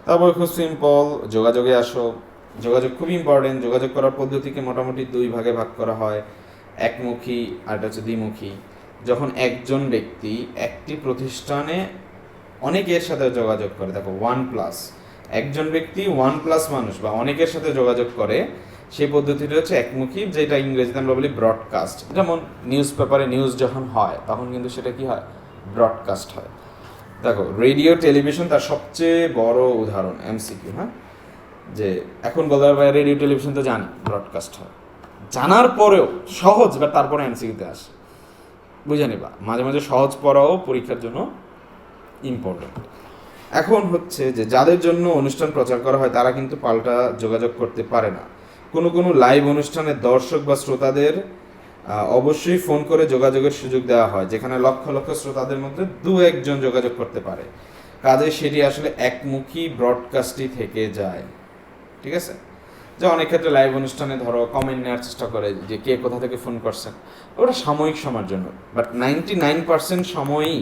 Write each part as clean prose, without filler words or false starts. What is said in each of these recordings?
তারপর খুব সিম্পল, যোগাযোগে আসো। যোগাযোগ খুব ইম্পর্টেন্ট। যোগাযোগ করার পদ্ধতিকে মোটামুটি দুই ভাগে ভাগ করা হয়, একমুখী আর এটা হচ্ছে দ্বিমুখী। যখন একজন ব্যক্তি একটি প্রতিষ্ঠানে অনেকের সাথে যোগাযোগ করে, দেখো ওয়ান প্লাস, একজন ব্যক্তি ওয়ান প্লাস মানুষ বা অনেকের সাথে যোগাযোগ করে, সেই পদ্ধতিটা হচ্ছে একমুখী, যেটা ইংরেজিতে আমরা বলি ব্রডকাস্ট। যেমন নিউজ পেপারে নিউজ যখন হয় তখন কিন্তু সেটা কি হয়, ব্রডকাস্ট হয়। দেখো রেডিও টেলিভিশন তার সবচেয়ে বড় উদাহরণ, এমসিকিউ। হ্যাঁ, যে এখন বলতে পারবে রেডিও টেলিভিশন তো জানি ব্রডকাস্ট হয়, জানার পরেও সহজ, বা তারপরে এমসিকিউতে আসে, বুঝে নিবা। মাঝে মাঝে সহজ পড়াও পরীক্ষার জন্য ইম্পর্টেন্ট। এখন হচ্ছে যে যাদের জন্য অনুষ্ঠান প্রচার করা হয় তারা কিন্তু পাল্টা যোগাযোগ করতে পারে না। কোনো কোনো লাইভ অনুষ্ঠানে দর্শক বা শ্রোতাদের অবশ্যই ফোন করে যোগাযোগের সুযোগ দেওয়া হয়, যেখানে লক্ষ লক্ষ শ্রোতাদের মধ্যে দু একজন যোগাযোগ করতে পারে। কাজে সেটি আসলে একমুখী ব্রডকাস্টই থেকে যায়। ঠিক আছে, যে অনেক ক্ষেত্রে লাইভ অনুষ্ঠানে ধরো কমেন্ট নেওয়ার চেষ্টা করে যে কে কোথা থেকে ফোন করছেন, ওটা সাময়িক সময়ের জন্য। বাট 99% সময়ই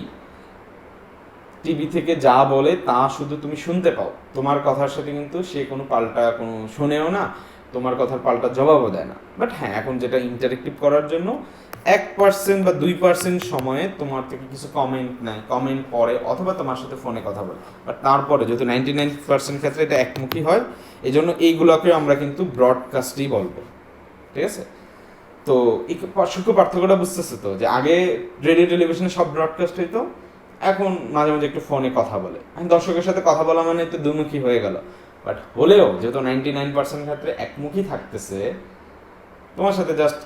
টিভি থেকে যা বলে তা শুধু তুমি শুনতে পাও, তোমার কথার সাথে কিন্তু সে কোনো পাল্টা কোনো শোনেও না, তোমার কথার পাল্টা জবাবও দেয় না। বাট হ্যাঁ, এখন যেটা ইন্টারেক্টিভ করার জন্য 1% বা 2% সময়ে তোমার থেকে কিছু কমেন্ট নেয়, কমেন্ট পড়ে, অথবা তোমার সাথে ফোনে কথা বলে। বাট তারপরে যদি 99% ক্ষেত্রে এটা একমুখী হয়, এই জন্য এইগুলোকে আমরা কিন্তু ব্রডকাস্টই বলবো। ঠিক আছে, তো এই সূক্ষ্ম পার্থক্যটা বুঝতেছে তো, যে আগে রেডিও টেলিভিশনে সব ব্রডকাস্ট হইতো, এখন মাঝে মাঝে একটু ফোনে কথা বলে। দর্শকের সাথে কথা বলা মানে তো দুমুখী হয়ে গেল। বাট হলেও যেহেতু 99% ক্ষেত্রে একমুখী থাকতেছে, তোমার সাথে জাস্ট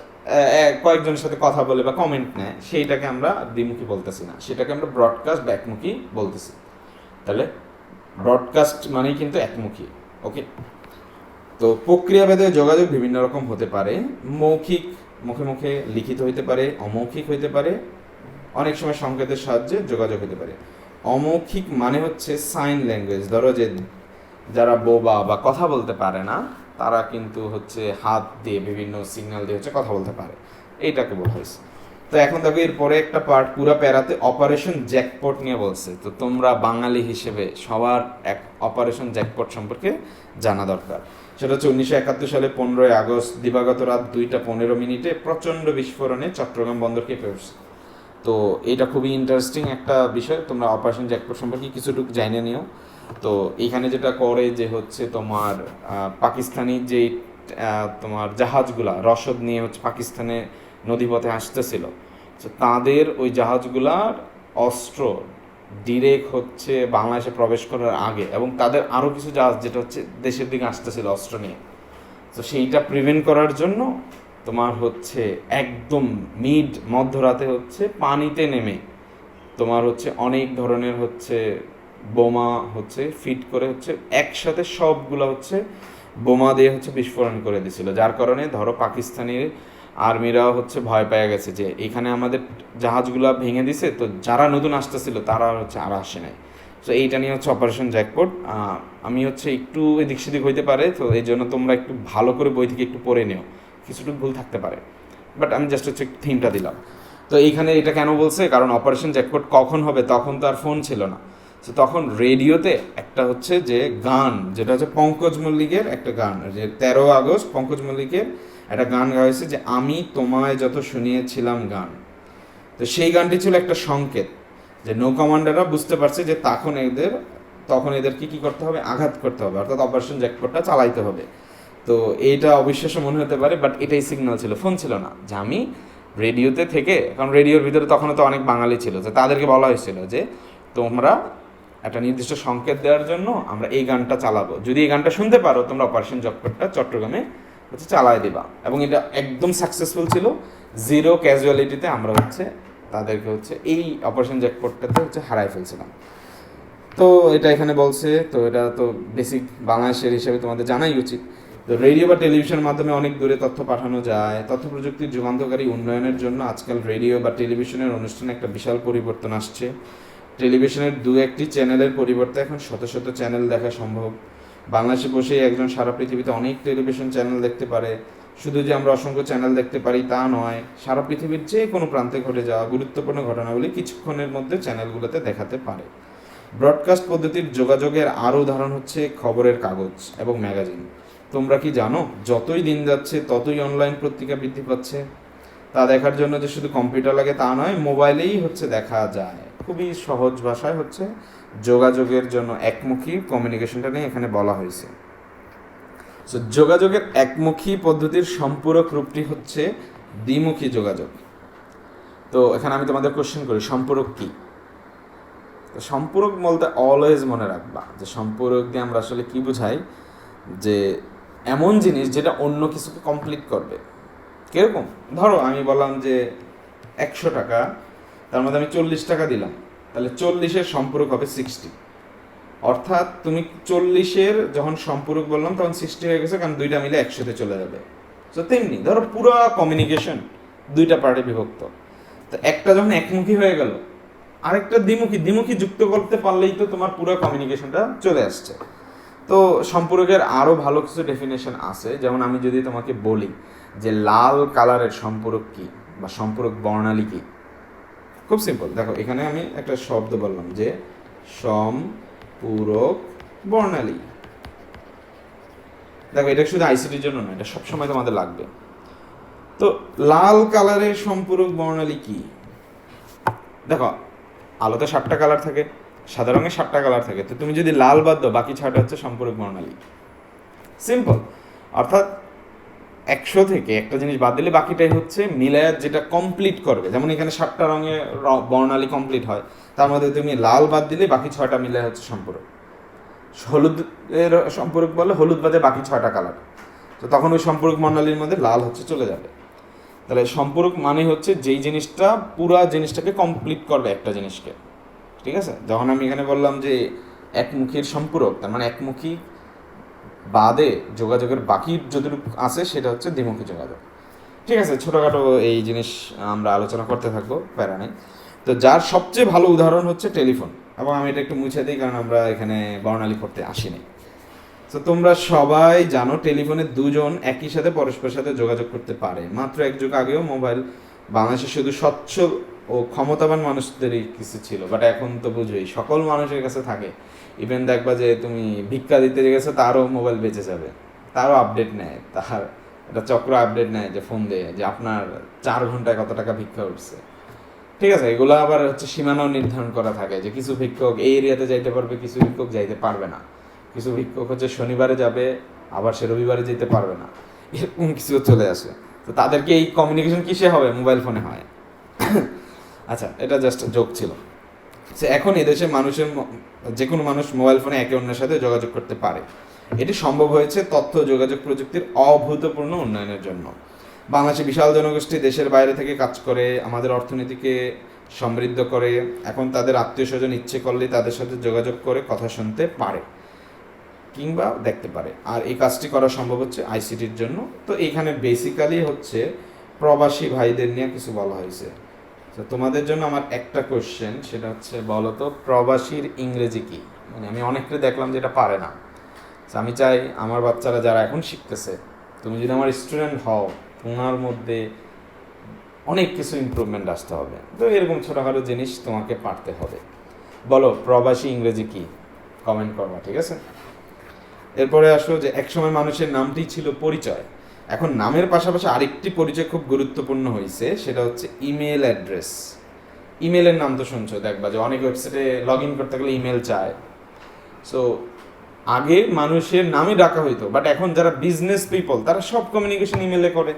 কয়েকজনের সাথে কথা বলে বা কমেন্ট নেয়, সেইটাকে আমরা দ্বিমুখী বলতেছি না, সেটাকে আমরা ব্রডকাস্ট বা একমুখী বলতেছি। তাহলে ব্রডকাস্ট মানেই কিন্তু একমুখী। ওকে, তো প্রক্রিয়াভেদে যোগাযোগ বিভিন্ন রকম হতে পারে। মৌখিক, মুখে মুখে লিখিত হইতে পারে, অমৌখিক হইতে পারে, অনেক সময় সংকেতের সাহায্যে যোগাযোগ হতে পারে। অমৌখিক মানে হচ্ছে সাইন ল্যাঙ্গুয়েজ। ধরো যে যারা বোবা বা কথা বলতে পারে না, তারা কিন্তু হচ্ছে হাত দিয়ে বিভিন্ন সিগন্যাল দিয়ে হচ্ছে কথা বলতে পারে, এইটাকে বলা হয়েছে। তো এখন দেখো এরপরে একটা পার্ট পুরো প্যারাতে অপারেশন জ্যাকপট নিয়ে বলছে। তো তোমরা বাঙালি হিসেবে সবার এক অপারেশন জ্যাকপট সম্পর্কে জানা দরকার। সেটা হচ্ছে 1971 সালে 15 আগস্ট দিবাগত রাত 2:15 প্রচণ্ড বিস্ফোরণে চট্টগ্রাম বন্দর কেঁপে উঠছে। তো এটা খুবই ইন্টারেস্টিং একটা বিষয়, তোমরা অপারেশন জ্যাকপট সম্পর্কে কিছুটুকু জানিয়ে নিও। তো এইখানে যেটা করে যে হচ্ছে তোমার পাকিস্তানি যে তোমার জাহাজগুলা রসদ নিয়ে হচ্ছে পাকিস্তানে নদীপথে আসতেছিল, তো তাদের ওই জাহাজগুলার অস্ত্র ডিরেক্ট হচ্ছে বাংলাদেশে প্রবেশ করার আগে, এবং তাদের আরও কিছু জাহাজ যেটা হচ্ছে দেশের দিকে আসতেছিল অস্ত্র নিয়ে, তো সেইটা প্রিভেন্ট করার জন্য তোমার হচ্ছে একদম মধ্যরাতে হচ্ছে পানিতে নেমে তোমার হচ্ছে অনেক ধরনের হচ্ছে বোমা হচ্ছে ফিট করে হচ্ছে একসাথে সবগুলো হচ্ছে বোমা দিয়ে হচ্ছে বিস্ফোরণ করে দিছিল, যার কারণে ধরো পাকিস্তানি আর্মিরাও হচ্ছে ভয় পেয়ে গেছে যে এখানে আমাদের জাহাজগুলো ভেঙে দিছে, তো যারা নতুন আসতেছিল তারা হচ্ছে আর আসে নাই। তো এইটা নিয়ে হচ্ছে অপারেশন জ্যাকপট। আমি হচ্ছে একটু এদিক সেদিক হইতে পারে, তো এই জন্য তোমরা একটু ভালো করে বই থেকে একটু পড়ে নিও, কিছুটুকু ভুল থাকতে পারে, বাট আমি জাস্ট হচ্ছে থিমটা দিলাম। তো এইখানে এটা কেন বলছে, কারণ অপারেশন জ্যাকপট কখন হবে, তখন তো আর ফোন ছিল না। তো তখন রেডিওতে একটা হচ্ছে যে গান, যেটা হচ্ছে পঙ্কজ মল্লিকের একটা গান, যে 13 আগস্ট পঙ্কজ মল্লিকের একটা গান গাওয়া হয়েছে যে আমি তোমায় যত শুনিয়েছিলাম গান। তো সেই গানটি ছিল একটা সংকেত, যে নৌ কমান্ডাররা বুঝতে পারছে যে তখন এদেরকে কী করতে হবে, আঘাত করতে হবে, অর্থাৎ অপারেশন জ্যাকপটটা চালাইতে হবে। তো এইটা অবিশ্বাস্য মনে হতে পারে, বাট এটাই সিগন্যাল ছিল, ফোন ছিল না, যে আমি রেডিওতে থেকে, কারণ রেডিওর ভিতরে তখনও তো অনেক বাঙালি ছিল, যে তাদেরকে বলা হয়েছিল যে তোমরা একটা নির্দিষ্ট সংকেত দেওয়ার জন্য আমরা এই গানটা চালাবো, যদি এই গানটা শুনতে পারো তোমরা অপারেশন জ্যাকপটটা চট্টগ্রামে হচ্ছে চালাই দিবা। এবং এটা একদম সাকসেসফুল ছিল, 0 ক্যাজুয়ালিটিতে আমরা হচ্ছে তাদেরকে হচ্ছে এই অপারেশন জ্যাকপটটাতে হচ্ছে হারাই ফেলছিলাম। তো এটা এখানে বলছে, তো এটা তো বেসিক বাংলাদেশের হিসেবে তোমাদের জানাই উচিত। তো রেডিও বা টেলিভিশনের মাধ্যমে অনেক দূরে তথ্য পাঠানো যায়। তথ্য প্রযুক্তির যুগান্তকারী উন্নয়নের জন্য আজকাল রেডিও বা টেলিভিশনের অনুষ্ঠানে একটা বিশাল পরিবর্তন আসছে। টেলিভিশনের 2-1টি চ্যানেলের পরিবর্তে এখন শত শত চ্যানেল দেখা সম্ভব। বাংলাদেশে বসেই একজন সারা পৃথিবীতে অনেক টেলিভিশন চ্যানেল দেখতে পারে। শুধু যে আমরা অসংখ্য চ্যানেল দেখতে পারি তা নয়, সারা পৃথিবীর যে কোনো প্রান্তে ঘটে যাওয়া গুরুত্বপূর্ণ ঘটনাগুলি কিছুক্ষণের মধ্যে চ্যানেলগুলোতে দেখাতে পারে। ব্রডকাস্ট পদ্ধতির যোগাযোগের আরও উদাহরণ হচ্ছে খবরের কাগজ এবং ম্যাগাজিন। তোমরা কি জানো যতই দিন যাচ্ছে ততই অনলাইন পত্রিকা বৃদ্ধি পাচ্ছে। তা দেখার জন্য যে শুধু কম্পিউটার লাগে তা নয়, মোবাইলেই হচ্ছে দেখা যায়। খুবই সহজ ভাষায় হচ্ছে যোগাযোগের জন্য একমুখী কমিউনিকেশনটা নিয়ে এখানে বলা হয়েছে। সো যোগাযোগের একমুখী পদ্ধতির সম্পূরক রূপটি হচ্ছে দ্বিমুখী যোগাযোগ। তো এখানে আমি তোমাদের কোশ্চেন করি, সম্পূরক কি? তো সম্পূরক বলতে অলওয়েজ মনে রাখবা যে সম্পূরক দিয়ে আমরা আসলে কি বুঝাই, যে এমন জিনিস যেটা অন্য কিছুকে কমপ্লিট করবে। কীরকম? ধরো আমি বললাম যে 100 টাকা, তার মধ্যে আমি 40 টাকা দিলাম, তাহলে 40-এর সম্পূরক হবে 60। অর্থাৎ তুমি 40-এর যখন সম্পূরক বললাম তখন 60 হয়ে গেছে, কারণ দুইটা মিলে 100-তে চলে যাবে। তো তেমনি ধরো পুরো কমিউনিকেশন দুইটা পার্টে বিভক্ত, তো একটা যখন একমুখী হয়ে গেল, আরেকটা দ্বিমুখী যুক্ত করতে পারলেই তো তোমার পুরো কমিউনিকেশনটা চলে আসছে। তো সম্পূরকের আরও ভালো কিছু ডেফিনেশন আছে, যেমন আমি যদি তোমাকে বলি যে লাল কালারের সম্পূরক কি বা সম্পূরক বর্ণালী কি, খুব সিম্পল। দেখো এখানে আমি একটা শব্দ বললাম যে সম্পূরক বর্ণালী। দেখো এটা শুধু আইসিটির জন্য না, এটা সবসময় তোমাদের লাগবে। তো লাল কালারের সম্পূরক বর্ণালী কি? দেখো আলোতে 7টা কালার থাকে, সাদা রঙের 7টা কালার থাকে, তো তুমি যদি লাল বাদ দাও বাকি 6টা হচ্ছে সম্পূরক বর্ণালী। সিম্পল। অর্থাৎ 100 থেকে একটা জিনিস বাদ দিলে বাকিটাই হচ্ছে মিলায়াত, যেটা কমপ্লিট করবে। যেমন এখানে 7টা রঙের বর্ণালী কমপ্লিট হয়, তার মধ্যে তুমি লাল বাদ দিলে বাকি 6টা মিলায় হচ্ছে সম্পূরক। হলুদের সম্পূরক বলে হলুদ বাদে বাকি 6টা কালার, তো তখন ওই সম্পূরক বর্ণালীর মধ্যে লাল হচ্ছে চলে যাবে। তাহলে সম্পূরক মানে হচ্ছে যেই জিনিসটা পুরা জিনিসটাকে কমপ্লিট করবে একটা জিনিসকে, ঠিক আছে? যখন আমি এখানে বললাম যে একমুখীর সম্পূরক, তার মানে একমুখী বাদে যোগাযোগের বাকি যতটুকু আছে সেটা হচ্ছে দ্বিমুখী যোগাযোগ। ঠিক আছে, ছোটোখাটো এই জিনিস আমরা আলোচনা করতে থাকবো, প্যারা নেই। তো যার সবচেয়ে ভালো উদাহরণ হচ্ছে টেলিফোন, এবং আমি এটা একটু মুছে দিই কারণ আমরা এখানে বর্ণালী করতে আসিনি। তো তোমরা সবাই জানো টেলিফোনে দুজন একই সাথে পরস্পরের সাথে যোগাযোগ করতে পারে। মাত্র এক যুগ আগেও মোবাইল বাংলাদেশে শুধু সচ্ছল ও ক্ষমতাবান মানুষদেরই কিছু ছিল, বাট এখন তো বুঝোই সকল মানুষের কাছে থাকে। ইভেন দেখবা যে তুমি ভিক্ষা দিতে গেছো, তারও মোবাইল বেঁচে যাবে, তারও আপডেট নেয়, তার একটা চক্র আপডেট নেয় যে ফোন দিয়ে যে আপনার 4 ঘন্টায় কত টাকা ভিক্ষা উঠছে। ঠিক আছে, এগুলো আবার হচ্ছে সীমানাও নির্ধারণ করা থাকে যে কিছু ভিক্ষক এই এরিয়াতে যাইতে পারবে, কিছু ভিক্ষক যাইতে পারবে না, কিছু ভিক্ষক হচ্ছে শনিবারে যাবে, আবার সে রবিবারে যেতে পারবে না, এরকম কিছু চলে আসে। তো তাদেরকে এই কমিউনিকেশন কিসে হবে? মোবাইল ফোনে হয়। আচ্ছা, এটা জাস্ট জোক ছিল। এখন এদেশে মানুষের যে কোনো মানুষ মোবাইল ফোনে একে অন্যের সাথে যোগাযোগ করতে পারে। এটি সম্ভব হয়েছে তথ্য যোগাযোগ প্রযুক্তির অভূতপূর্ণ উন্নয়নের জন্য। বাংলাদেশে বিশাল জনগোষ্ঠী দেশের বাইরে থেকে কাজ করে, আমাদের অর্থনীতিকে সমৃদ্ধ করে। এখন তাদের আত্মীয় স্বজন ইচ্ছে করলেই তাদের সাথে যোগাযোগ করে কথা শুনতে পারে কিংবা দেখতে পারে, আর এই কাজটি করা সম্ভব হচ্ছে আইসিটির জন্য। তো এখানে বেসিক্যালি হচ্ছে প্রবাসী ভাইদের নিয়ে কিছু বলা হয়েছে। তো তোমাদের জন্য আমার একটা কোশ্চেন, সেটা হচ্ছে বলো তো প্রবাসীর ইংরেজি কি? মানে আমি অনেককে দেখলাম যেটা পারে না। আমি চাই আমার বাচ্চারা যারা এখন শিখতেছে, তুমি যদি আমার স্টুডেন্ট হও, তোমার মধ্যে অনেক কিছু ইমপ্রুভমেন্ট আসতে হবে। তো এরকম ছোটোখাটো জিনিস তোমাকে পারতে হবে। বলো প্রবাসী ইংরেজি কি? কমেন্ট করবা, ঠিক আছে? এরপরে আসো যে একসময় মানুষের নামটি ছিল পরিচয়, এখন নামের পাশাপাশি আরেকটি পরিচয় খুব গুরুত্বপূর্ণ হয়েছে, সেটা হচ্ছে ইমেল অ্যাড্রেস। ইমেলের নাম তো শুনছো, দেখবা যে অনেক ওয়েবসাইটে লগ ইন করতে গেলে ইমেল চায়। সো আগে মানুষের নামই ডাকা হইতো, বাট এখন যারা বিজনেস পিপল তারা সব কমিউনিকেশন ইমেলে করে।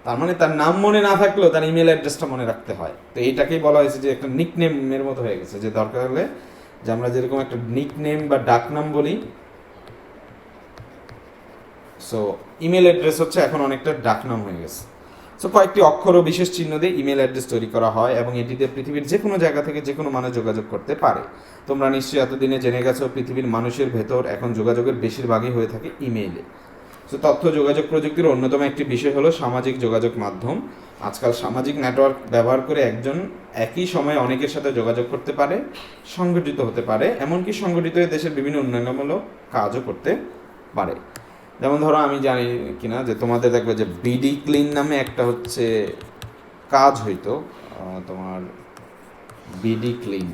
তার মানে তার নাম মনে না থাকলেও তার ইমেল অ্যাড্রেসটা মনে রাখতে হয়। তো এইটাকেই বলা হয়েছে যে একটা নিকনেমের মতো হয়ে গেছে, যে দরকার হলে যে আমরা যেরকম একটা নিকনেম বা ডাকনাম বলি, সো ইমেল অ্যাড্রেস হচ্ছে এখন অনেকটা ডাকনাম হয়ে গেছে। সো কয়েকটি অক্ষর ও বিশেষ চিহ্ন দিয়ে ইমেল অ্যাড্রেস তৈরি করা হয় এবং এটিতে পৃথিবীর যে কোনো জায়গা থেকে যে কোনো মানুষ যোগাযোগ করতে পারে। তোমরা নিশ্চয়ই এতদিনে জেনে গেছো পৃথিবীর মানুষের ভেতর এখন যোগাযোগের বেশিরভাগই হয়ে থাকে ইমেইলে। সো তথ্য যোগাযোগ প্রযুক্তির অন্যতম একটি বিষয় হলো সামাজিক যোগাযোগ মাধ্যম। আজকাল সামাজিক নেটওয়ার্ক ব্যবহার করে একজন একই সময়ে অনেকের সাথে যোগাযোগ করতে পারে, সংগঠিত হতে পারে, এমনকি সংগঠিত হয়ে দেশের বিভিন্ন উন্নয়নমূলক কাজও করতে পারে। যেমন ধরো আমি জানি কিনা যে তোমাদের দেখবে যে বিডি ক্লিন নামে একটা হচ্ছে কাজ হইতো, তোমার বিডি ক্লিন।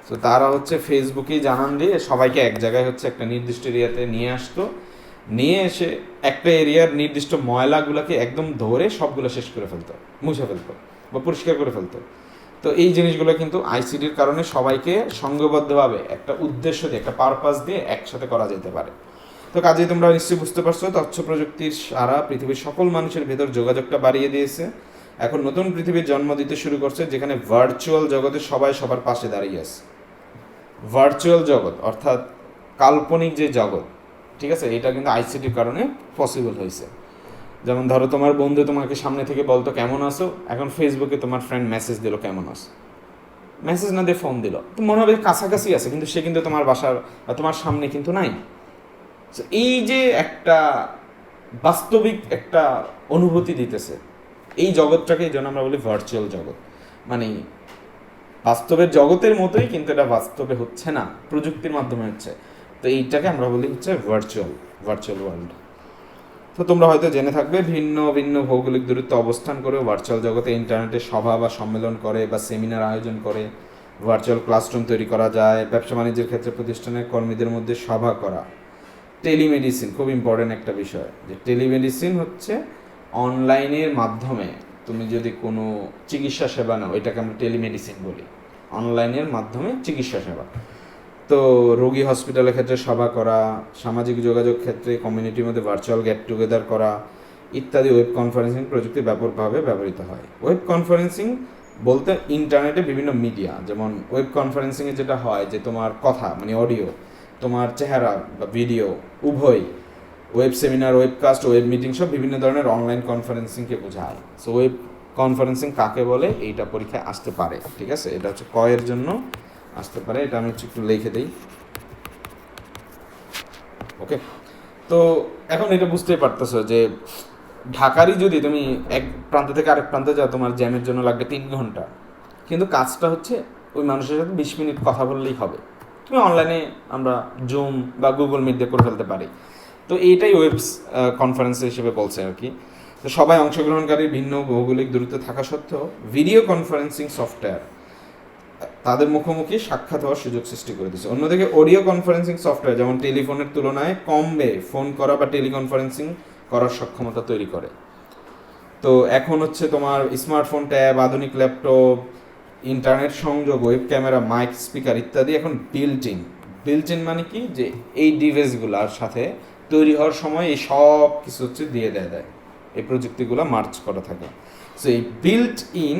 তো তারা হচ্ছে ফেসবুকেই জানান দিয়ে সবাইকে এক জায়গায় হচ্ছে একটা নির্দিষ্ট এরিয়াতে নিয়ে আসতো, নিয়ে এসে একটা এরিয়ার নির্দিষ্ট ময়লাগুলোকে একদম ধরে সবগুলো শেষ করে ফেলতো, মুছে ফেলতো বা পরিষ্কার করে ফেলতো। তো এই জিনিসগুলো কিন্তু আইসিটির কারণে সবাইকে সংঘবদ্ধভাবে একটা উদ্দেশ্য দিয়ে, একটা পারপাস দিয়ে একসাথে করা যেতে পারে। তো কাজেই তোমরা নিশ্চয়ই বুঝতে পারছো, তথ্য প্রযুক্তির সারা পৃথিবীর সকল মানুষের ভেতর যোগাযোগটা বাড়িয়ে দিয়েছে। এখন নতুন পৃথিবীর জন্ম দিতে শুরু করছে, যেখানে ভার্চুয়াল জগতে সবাই সবার পাশে দাঁড়িয়ে আছে। ভার্চুয়াল জগৎ অর্থাৎ কাল্পনিক যে জগৎ, ঠিক আছে, এটা কিন্তু আইসিটির কারণে পসিবল হয়েছে। যেমন ধরো তোমার বন্ধু তোমাকে সামনে থেকে বলতো কেমন আছো, এখন ফেসবুকে তোমার ফ্রেন্ড মেসেজ দিল কেমন আছো, মেসেজ না দিয়ে ফোন দিল, তো মনে হবে কাছাকাছি আছে, কিন্তু সে কিন্তু তোমার বাসার বা তোমার সামনে কিন্তু নাই। এই যে একটা বাস্তবিক একটা অনুভূতি দিতেছে, এই জগৎটাকে এই জন্য আমরা বলি ভার্চুয়াল জগৎ। মানে বাস্তবের জগতের মতোই, কিন্তু এটা বাস্তবে হচ্ছে না, প্রযুক্তির মাধ্যমে হচ্ছে। তো এইটাকে আমরা বলি হচ্ছে ভার্চুয়াল ওয়ার্ল্ড। তো তোমরা হয়তো জেনে থাকবে, ভিন্ন ভিন্ন ভৌগোলিক দূরত্বে অবস্থান করে ভার্চুয়াল জগতে ইন্টারনেটে সভা বা সম্মেলন করে বা সেমিনার আয়োজন করে, ভার্চুয়াল ক্লাসরুম তৈরি করা যায়, ব্যবসা বাণিজ্যের ক্ষেত্রে প্রতিষ্ঠানের কর্মীদের মধ্যে সভা করা। টেলিমেডিসিন খুব ইম্পর্টেন্ট একটা বিষয়, যে টেলিমেডিসিন হচ্ছে অনলাইনের মাধ্যমে তুমি যদি কোনো চিকিৎসা সেবা নাও, এটাকে আমরা টেলিমেডিসিন বলি, অনলাইনের মাধ্যমে চিকিৎসা সেবা। তো রোগী হসপিটালের ক্ষেত্রে সভা করা, সামাজিক যোগাযোগ ক্ষেত্রে কমিউনিটির মধ্যে ভার্চুয়াল গেট টুগেদার করা ইত্যাদি ওয়েব কনফারেন্সিং প্রযুক্তি ব্যাপকভাবে ব্যবহৃত হয়। ওয়েব কনফারেন্সিং বলতে ইন্টারনেটে বিভিন্ন মিডিয়া, যেমন ওয়েব কনফারেন্সিংয়ে যেটা হয় যে তোমার কথা মানে অডিও, তোমার চেহারা বা ভিডিও উভয়, web seminar, webcast, web meeting সব বিভিন্ন ধরনের অনলাইন কনফারেন্সিংকে বোঝায়। সো ওয়েব কনফারেন্সিং কাকে বলে, এইটা পরীক্ষায় আসতে পারে, ঠিক আছে, এটা হচ্ছে কয়ের জন্য আসতে পারে, এটা আমি একটু লিখে দিই। ওকে, তো এখন এটা বুঝতেই পারতেছো যে ঢাকারই যদি তুমি এক প্রান্ত থেকে আরেক প্রান্তে যাও, তোমার জ্যামের জন্য লাগবে 3 ঘন্টা, কিন্তু কাজটা হচ্ছে ওই মানুষের সাথে 20 মিনিট কথা বললেই হবে। তুমি অনলাইনে আমরা জুম বা গুগল মিট দিয়ে করে ফেলতে পারি। তো এইটাই ওয়েব কনফারেন্স হিসেবে বলছে আর কি। তো সবাই অংশগ্রহণকারী ভিন্ন ভৌগোলিক দূরত্বে থাকা সত্ত্বেও ভিডিও কনফারেন্সিং সফটওয়্যার তাদের মুখোমুখি সাক্ষাৎ হওয়ার সুযোগ সৃষ্টি করে দিচ্ছে। অন্যদিকে অডিও কনফারেন্সিং সফটওয়্যার যেমন টেলিফোনের তুলনায় কম ব্যয়ে ফোন করা বা টেলিকনফারেন্সিং করার সক্ষমতা তৈরি করে। তো এখন হচ্ছে তোমার স্মার্টফোন, ট্যাব, আধুনিক ল্যাপটপ, ইন্টারনেট সংযোগ, ওয়েব ক্যামেরা, মাইক, স্পিকার ইত্যাদি এখন বিল্ট ইন মানে কি, যে এই ডিভাইসগুলোর সাথে তৈরি হওয়ার সময় এই সব কিছু হচ্ছে দিয়ে দেয়, এই প্রযুক্তিগুলো মার্চ করা থাকে। সো এই বিল্ট ইন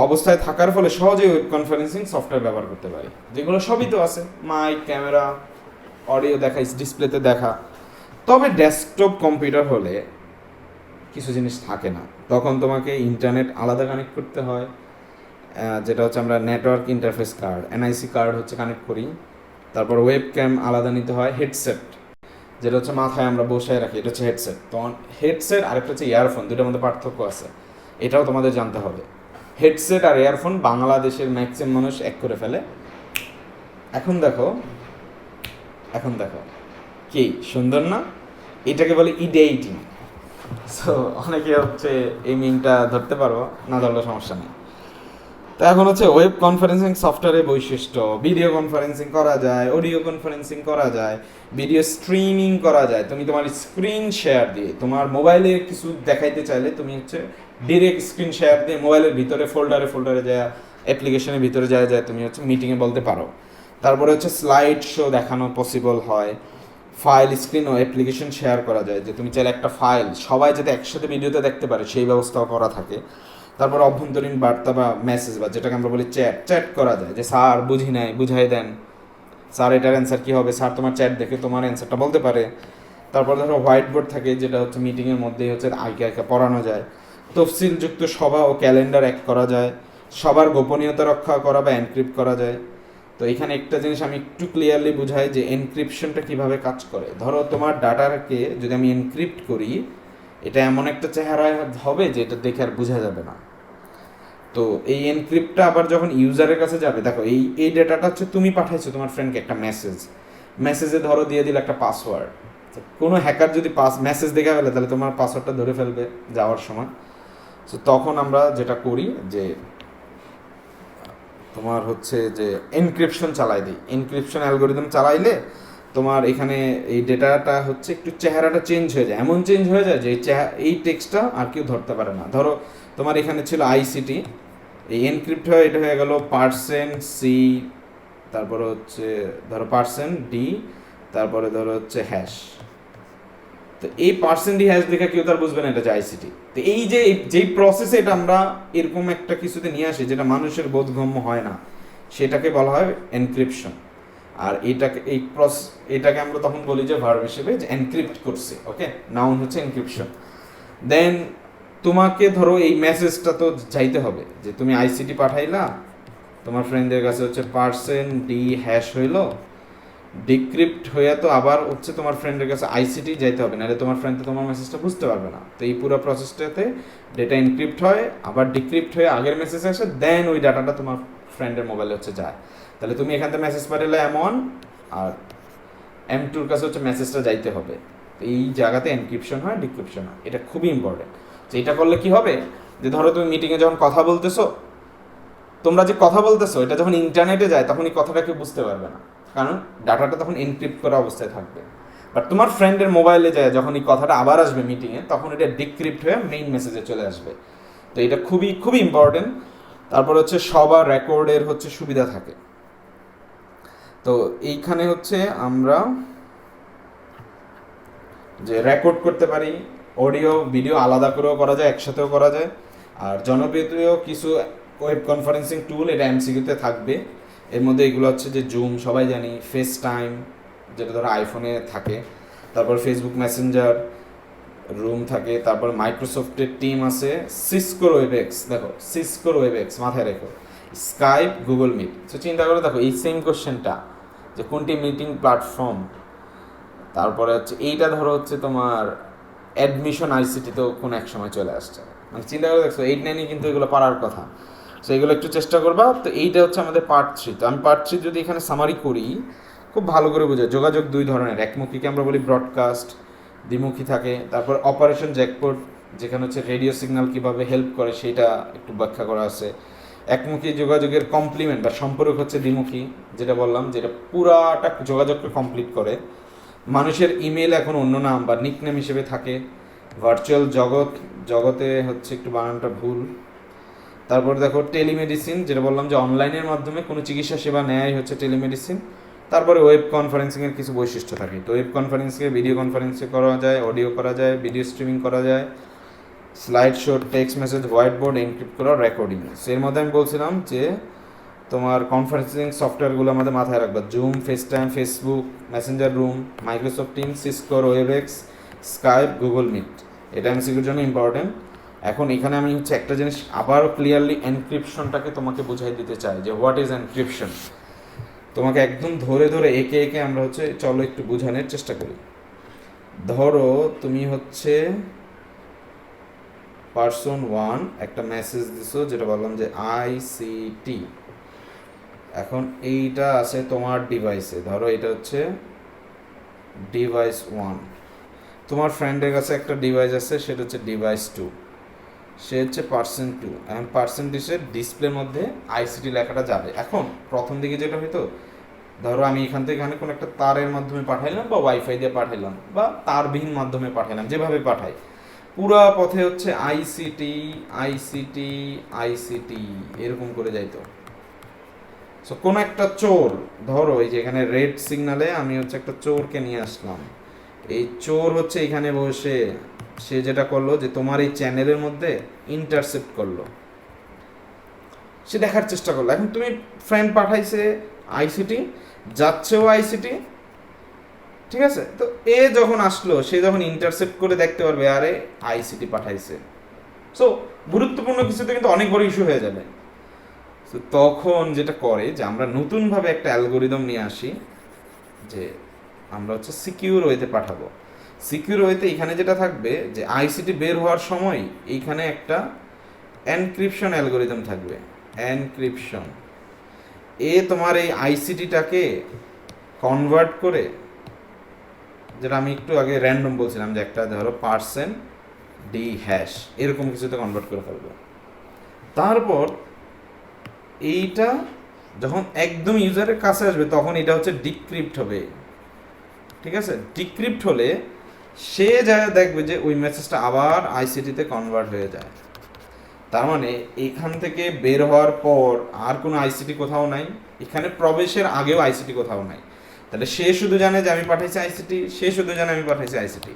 অবস্থায় থাকার ফলে সহজেই ওয়েব কনফারেন্সিং সফটওয়্যার ব্যবহার করতে পারি, যেগুলো সবই তো আছে, মাইক, ক্যামেরা, অডিও দেখা, ডিসপ্লেতে দেখা। তবে ডেস্কটপ কম্পিউটার হলে কিছু জিনিস থাকে না, তখন তোমাকে ইন্টারনেট আলাদা কানেক্ট করতে হয়, যেটা হচ্ছে আমরা network interface card, NIC card হচ্ছে কানেক্ট করি। তারপর ওয়েব ক্যাম আলাদা নিতে হয়, হেডসেট যেটা হচ্ছে মাথায় আমরা বসায় রাখি, এটা হচ্ছে হেডসেট। তখন হেডসেট, আরেকটা হচ্ছে ইয়ারফোন, দুটোর মধ্যে পার্থক্য আছে, এটাও তোমাদের জানতে হবে। হেডসেট আর ইয়ারফোন বাংলাদেশের ম্যাক্সিমাম মানুষ এক করে ফেলে। এখন দেখো কি সুন্দর না, এটাকে বলে ইডেইটিং। সো অনেকে হচ্ছে এই মিনটা ধরতে পারো, না ধরলে সমস্যা নেই। তো এখন হচ্ছে ওয়েব কনফারেন্সিং সফটওয়্যারের বৈশিষ্ট্য, ভিডিও কনফারেন্সিং করা যায়, অডিও কনফারেন্সিং করা যায়, ভিডিও স্ট্রিমিং করা যায়। তুমি তোমার স্ক্রিন শেয়ার দিয়ে, তোমার মোবাইলে কিছু দেখাইতে চাইলে তুমি হচ্ছে ডিরেক্ট স্ক্রিন শেয়ার দিয়ে মোবাইলের ভিতরে ফোল্ডারে যায়, অ্যাপ্লিকেশনের ভিতরে যায় তুমি হচ্ছে মিটিংয়ে বলতে পারো। তারপরে হচ্ছে স্লাইড শো দেখানো পসিবল হয়, ফাইল, স্ক্রিন ও অ্যাপ্লিকেশন শেয়ার করা যায়, যে তুমি চাইলে একটা ফাইল সবাই যাতে একসাথে ভিডিওতে দেখতে পারে সেই ব্যবস্থাও করা থাকে। তারপর অভ্যন্তরীণ বার্তা বা মেসেজ বা যেটাকে আমরা বলি চ্যাট করা যায়, যে স্যার বুঝি নাই, বুঝাই দেন, স্যার এটার অ্যান্সার কী হবে, স্যার তোমার চ্যাট দেখে তোমার অ্যান্সারটা বলতে পারে। তারপর ধরো হোয়াইট বোর্ড থাকে, যেটা হচ্ছে মিটিংয়ের মধ্যেই হচ্ছে আঁকা পড়ানো যায়। তফসিলযুক্ত সভা ও ক্যালেন্ডার এক করা যায়, সবার গোপনীয়তা রক্ষা করা বা এনক্রিপ্ট করা যায়। তো এখানে একটা জিনিস আমি একটু ক্লিয়ারলি বুঝাই যে এনক্রিপশনটা কীভাবে কাজ করে। ধরো তোমার ডাটাকে যদি আমি এনক্রিপ্ট করি, এটা এমন একটা চেহারা হবে যে এটা দেখে আর বোঝা যাবে না। তো এই এনক্রিপ্টটা আবার যখন ইউজারের কাছে যাবে, দেখো এই ডেটাটা হচ্ছে তুমি পাঠাইছো তোমার ফ্রেন্ডকে একটা মেসেজে ধরো দিয়ে দিলে একটা পাসওয়ার্ড। কোনো হ্যাকার যদি মেসেজ দেখে ফেলে, তাহলে তোমার পাসওয়ার্ডটা ধরে ফেলবে যাওয়ার সময়। তো তখন আমরা যেটা করি যে তোমার হচ্ছে যে এনক্রিপশন চালাই দিই, এনক্রিপশন অ্যালগোরিদম চালাইলে তোমার এখানে এই ডেটাটা হচ্ছে একটু চেহারাটা চেঞ্জ হয়ে যায়, এমন চেঞ্জ হয়ে যায় যে এই টেক্সটটা আর কেউ ধরতে পারে না। ধরো তোমার এখানে ছিল আইসিটি, এই এনক্রিপ্ট হয়ে এটা হয়ে গেল পার্সেন্ট সি, তারপরে হচ্ছে ধরো পার্সেন্ট ডি, তারপরে ধরো হচ্ছে হ্যাশ। তো এই পার্সেন্ট ডি হ্যাশ দেখে কেউ তার বুঝবে না এটা যে আইসিটি। তো এই যে যেই প্রসেসে এটা আমরা এরকম একটা কিছুতে নিয়ে আসি যেটা মানুষের বোধগম্য হয় না, সেটাকে বলা হয় এনক্রিপশন। আর এটাকে আমরা তখন বলি যে ভার্ব হিসেবে যে এনক্রিপ্ট করছে, ওকে, নাউন হচ্ছে এনক্রিপশন। দেন তোমাকে ধরো এই মেসেজটা তো চাইতে হবে যে তুমি আইসিটি পাঠাইলা, তোমার ফ্রেন্ডদের কাছে হচ্ছে পার্সেন্ট ডি হ্যাশ হইলো, ডিক্রিপ্ট হয়ে তো আবার হচ্ছে তোমার ফ্রেন্ডের কাছে আইসিটি যাইতে হবে, নাহলে তোমার ফ্রেন্ড তো তোমার মেসেজটা বুঝতে পারবে না। তো এই পুরো প্রসেসটাতে ডেটা এনক্রিপ্ট হয়, আবার ডিক্রিপ্ট হয়ে আগের মেসেজ আসে, দেন ওই ডাটাটা তোমার ফ্রেন্ডের মোবাইলে হচ্ছে যায়। তাহলে তুমি এখান থেকে মেসেজ পাঠালে এমন, আর M2 কাছে হচ্ছে মেসেজটা যাইতে হবে। এই জায়গাতে এনক্রিপশন হয়, ডিক্রিপশন হয়, এটা খুবই ইম্পর্টেন্ট। তো এটা করলে কি হবে, যে ধরো তুমি মিটিংয়ে যখন কথা বলতেছো, তোমরা যে কথা বলতেছো এটা যখন ইন্টারনেটে যায় তখন এই কথাটা কেউ বুঝতে পারবে না, কারণ ডাটাটা তখন এনক্রিপ্ট করা অবস্থায় থাকবে। বাট তোমার ফ্রেন্ডের মোবাইলে যায় যখন এই কথাটা আবার আসবে মিটিংয়ে, তখন এটা ডিক্রিপ্ট হয়ে মেইন মেসেজে চলে আসবে। তো এটা খুবই খুবই ইম্পর্টেন্ট। তারপর হচ্ছে সবার রেকর্ডের হচ্ছে সুবিধা থাকে। তো এইখানে হচ্ছে আমরা যে রেকর্ড করতে পারি, অডিও ভিডিও আলাদা করেও করা যায়, একসাথেও করা যায়। আর জনপ্রিয় কিছু ওয়েব কনফারেন্সিং টুল এটা এমসিকিউতে থাকবে। এর মধ্যে এগুলো হচ্ছে যে জুম সবাই জানি, ফেস টাইম যেটা ধরো আইফোনে থাকে, তারপর ফেসবুক মেসেঞ্জার, রুম থাকে, তারপর মাইক্রোসফটের টিম আছে, সিসকোর ওয়েবএক্স, দেখো সিসকোর ওয়েবএক্স মাথায় রেখো, স্কাইপ, গুগল মিট। তো চিন্তা করে দেখো এই সেম কোশ্চেনটা যে কোনটি মিটিং প্ল্যাটফর্ম, তারপরে হচ্ছে এইটা ধরো হচ্ছে তোমার অ্যাডমিশন আইসিটি তো কোন এক সময় চলে আসছে, মানে চিন্তা করে দেখছো 8-9 কিন্তু এগুলো পারার কথা। সো এগুলো একটু চেষ্টা করবা। তো এইটা হচ্ছে আমাদের পার্ট 3। তো আমি পার্ট 3 যদি এখানে সামারি করি, খুব ভালো করে বোঝায় যোগাযোগ দুই ধরনের, একমুখীকে আমরা বলি ব্রডকাস্ট, দ্বিমুখী থাকে। তারপর অপারেশন জ্যাকপট, যেখানে হচ্ছে রেডিও সিগন্যাল কীভাবে হেল্প করে সেটা একটু ব্যাখ্যা করা আছে। একমুখী যোগাযোগের কমপ্লিমেন্ট বা সম্পর্ক হচ্ছে দ্বিমুখী, যেটা বললাম যেটা পুরাটা যোগাযোগকে কমপ্লিট করে। মানুষের ইমেল এখন অন্য নাম বা নিকনেম হিসেবে থাকে। ভার্চুয়াল জগতে হচ্ছে একটু বানানটা ভুল। তারপর দেখো টেলিমেডিসিন, যেটা বললাম যে অনলাইনের মাধ্যমে কোনো চিকিৎসা সেবা নেয় হচ্ছে টেলিমেডিসিন। তারপরে ওয়েব কনফারেন্সিংয়ের কিছু বৈশিষ্ট্য থাকে। তো ওয়েব কনফারেন্সিংয়ে ভিডিও কনফারেন্সিং করা যায়, অডিও করা যায়, ভিডিও স্ট্রিমিং করা যায়, slide show, text message, white board, encrypt করা, রেকর্ডিং। সো এর মধ্যে আমি বলছিলাম যে তোমার কনফারেন্সিং সফটওয়্যারগুলো আমাদের মাথায় রাখবা, Zoom, FaceTime, Facebook Messenger, room, Microsoft team, সিসকোর ওয়েবএক্স, স্কাইপ, গুগল মিট। এটা এমসিকিউর জন্য ইম্পর্টেন্ট। এখন এখানে আমি হচ্ছে একটা জিনিস আবারও ক্লিয়ারলি এনক্রিপশনটাকে তোমাকে বুঝাই দিতে চাই যে হোয়াট ইজ এনক্রিপশন। তোমাকে একদম ধরে ধরে একে একে আমরা হচ্ছে চলো একটু বোঝানোর চেষ্টা করি। ধরো তুমি হচ্ছে পার্সন 1 একটা মেসেজ দিছো, যেটা বললাম যে আইসিটি। এখন এইটা আছে তোমার ডিভাইসে, ধরো এটা হচ্ছে ডিভাইস 1। তোমার ফ্রেন্ডের কাছে একটা ডিভাইস আছে, সেটা হচ্ছে ডিভাইস 2, সে হচ্ছে পার্সন 2। এখন পার্সেন্টেজের ডিসপ্লের মধ্যে আইসিটি লেখাটা যাবে। এখন প্রথম দিকে যেটা হয়তো, ধরো আমি এখান থেকে এখানে কোনো একটা তারের মাধ্যমে পাঠাইলাম বা ওয়াইফাই দিয়ে পাঠাইলাম বা তারবিহীন মাধ্যমে পাঠাইলাম, যেভাবে পাঠাই পুরা পথে হচ্ছে আইসিটি আইসিটি আইসিটি এরকম করে যাইতো। সো কোনো একটা চোর, ধরো এই যে এখানে রেড সিগনালে আমি হচ্ছে একটা চোরকে নিয়ে আসলাম, এই চোর হচ্ছে এখানে বসে সে যেটা করলো যে তোমার এই চ্যানেলের মধ্যে ইন্টারসেপ্ট করলো, সে দেখার চেষ্টা করলো। এখন তুমি ফ্রেন্ড পাঠাইছে আইসিটি, যাচ্ছেও আইসিটি, ঠিক আছে। তো এ যখন আসলো, সে যখন ইন্টারসেপ্ট করে দেখতে পারবে আরে আইসিটি পাঠাইছে, সো গুরুত্বপূর্ণ কিছুতে কিন্তু অনেক বড় ইস্যু হয়ে যাবে। তো তখন যেটা করে যে আমরা নতুনভাবে একটা অ্যালগোরিদম নিয়ে আসি যে আমরা হচ্ছে সিকিউর ওয়েতে পাঠাবো। সিকিউর ওয়েতে এখানে যেটা থাকবে যে আইসিটি বের হওয়ার সময় এইখানে একটা এনক্রিপশন অ্যালগোরিদম থাকবে। এনক্রিপশন তোমার এই আইসিটিটাকে কনভার্ট করে, যেটা আমি একটু আগে র্যান্ডম বলছিলাম যে একটা ধরো পার্সেন্ট ডি হ্যাশ এরকম কিছুতে কনভার্ট করে ফেলবে। তারপর এইটা যখন একদম ইউজারের কাছে আসবে তখন এটা হচ্ছে ডিক্রিপ্ট হবে, ঠিক আছে? ডিক্রিপ্ট হলে সে যা দেখবে যে ওই মেসেজটা আবার আইসিটিতে কনভার্ট হয়ে যায়। তার মানে এখান থেকে বের হওয়ার পর আর কোনো আইসিটি কোথাও নাই, এখানে প্রবেশের আগেও আইসিটি কোথাও নাই। তাহলে সে শুধু জানে যে আমি পাঠাইছি আইসিটি, সে শুধু জানে আমি পাঠাইছি আইসিটি।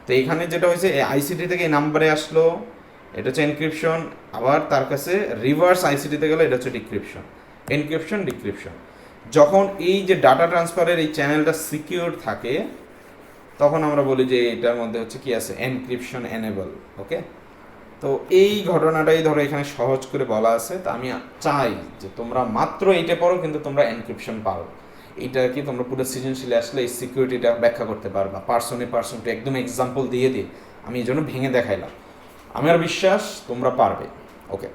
তো এখানে যেটা হয়েছে আইসিটি থেকে এই নাম্বারে আসলো, এটা হচ্ছে এনক্রিপশন, আবার তার কাছে রিভার্স আইসিটিতে গেলে এটা হচ্ছে ডিক্রিপশন, এনক্রিপশন ডিক্রিপশন। যখন এই যে ডাটা ট্রান্সফারের এই চ্যানেলটা সিকিউর থাকে তখন আমরা বলি যে এটার মধ্যে হচ্ছে কি আছে, এনক্রিপশন এনেবল। ওকে, তো এই ঘটনাটাই ধরো এখানে সহজ করে বলা আছে। তো আমি চাই যে তোমরা মাত্র এইটা পড়ো কিন্তু তোমরা এনক্রিপশন পারো। এইটা কি তোমরা পুরো সৃজনশীলে আসলে এই সিকিউরিটিটা ব্যাখ্যা করতে পারবা পার্সন টু একদম এক্সাম্পল দিয়ে দিই, আমি এই জন্য ভেঙে দেখাইলাম। আমার বিশ্বাস তোমরা পারবে। ওকে,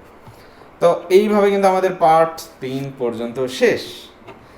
তো এইভাবে কিন্তু আমাদের পার্ট 3 পর্যন্ত শেষ।